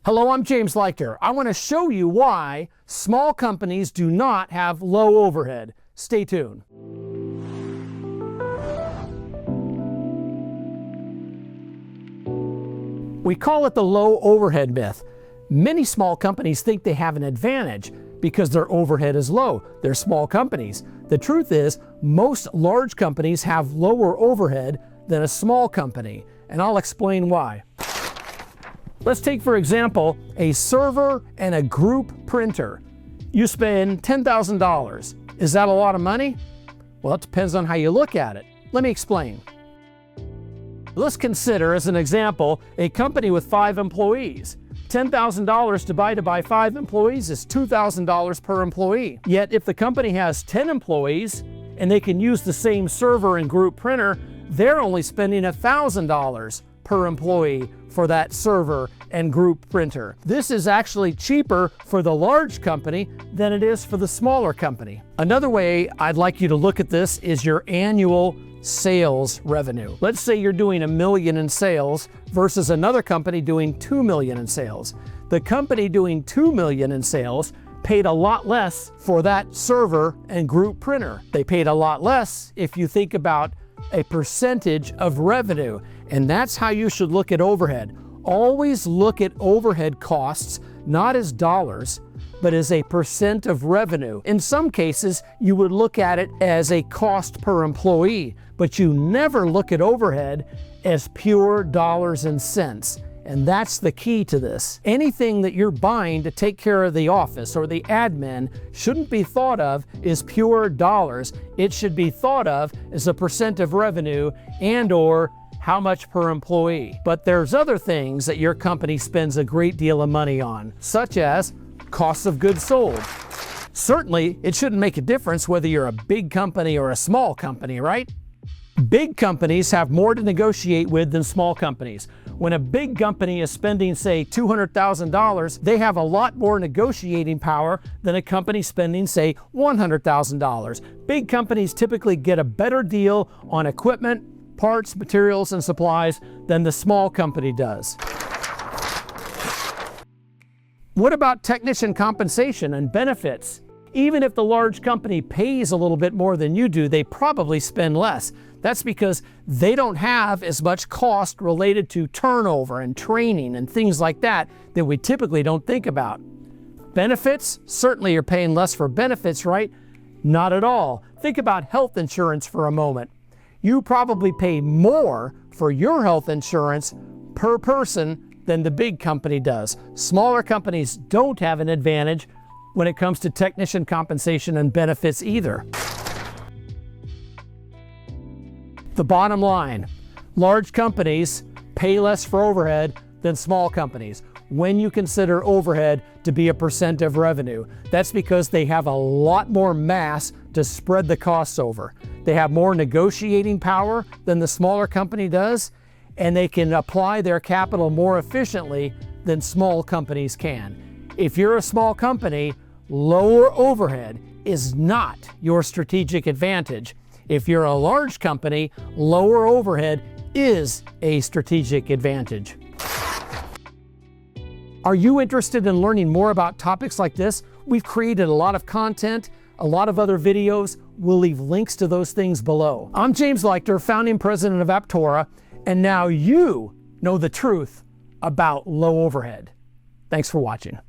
Hello, I'm James Leichter. I want to show you why small companies do not have low overhead. Stay tuned. We call it the low overhead myth. Many small companies think they have an advantage because their overhead is low. They're small companies. The truth is, most large companies have lower overhead than a small company, and I'll explain why. Let's take, for example, a server and a group printer. You spend $10,000. Is that a lot of money? Well, it depends on how you look at it. Let me explain. Let's consider, as an example, a company with 5 employees. $10,000 divided by 5 employees is $2,000 per employee. Yet, if the company has 10 employees and they can use the same server and group printer, they're only spending $1,000 per employee for that server and group printer. This is actually cheaper for the large company than it is for the smaller company. Another way I'd like you to look at this is your annual sales revenue. Let's say you're doing $1 million in sales versus another company doing $2 million in sales. The company doing $2 million in sales paid a lot less for that server and group printer. They paid a lot less if you think about a percentage of revenue, and that's how you should look at overhead. Always look at overhead costs not as dollars, but as a percent of revenue. In some cases, you would look at it as a cost per employee, but you never look at overhead as pure dollars and cents. And that's the key to this. Anything that you're buying to take care of the office or the admin shouldn't be thought of as pure dollars. It should be thought of as a percent of revenue and/or how much per employee. But there's other things that your company spends a great deal of money on, such as costs of goods sold. Certainly, it shouldn't make a difference whether you're a big company or a small company, right? Big companies have more to negotiate with than small companies. When a big company is spending, say, $200,000, they have a lot more negotiating power than a company spending, say, $100,000. Big companies typically get a better deal on equipment, parts, materials, and supplies than the small company does. What about technician compensation and benefits? Even if the large company pays a little bit more than you do, they probably spend less. That's because they don't have as much cost related to turnover and training and things like that that we typically don't think about. Benefits? Certainly you're paying less for benefits, right? Not at all. Think about health insurance for a moment. You probably pay more for your health insurance per person than the big company does. Smaller companies don't have an advantage when it comes to technician compensation and benefits either. The bottom line, large companies pay less for overhead than small companies when you consider overhead to be a percent of revenue. That's because they have a lot more mass to spread the costs over. They have more negotiating power than the smaller company does, and they can apply their capital more efficiently than small companies can. If you're a small company, lower overhead is not your strategic advantage. If you're a large company, lower overhead is a strategic advantage. Are you interested in learning more about topics like this? We've created a lot of content, a lot of other videos. We'll leave links to those things below. I'm James Leichter, founding president of Aptora, and now you know the truth about low overhead. Thanks for watching.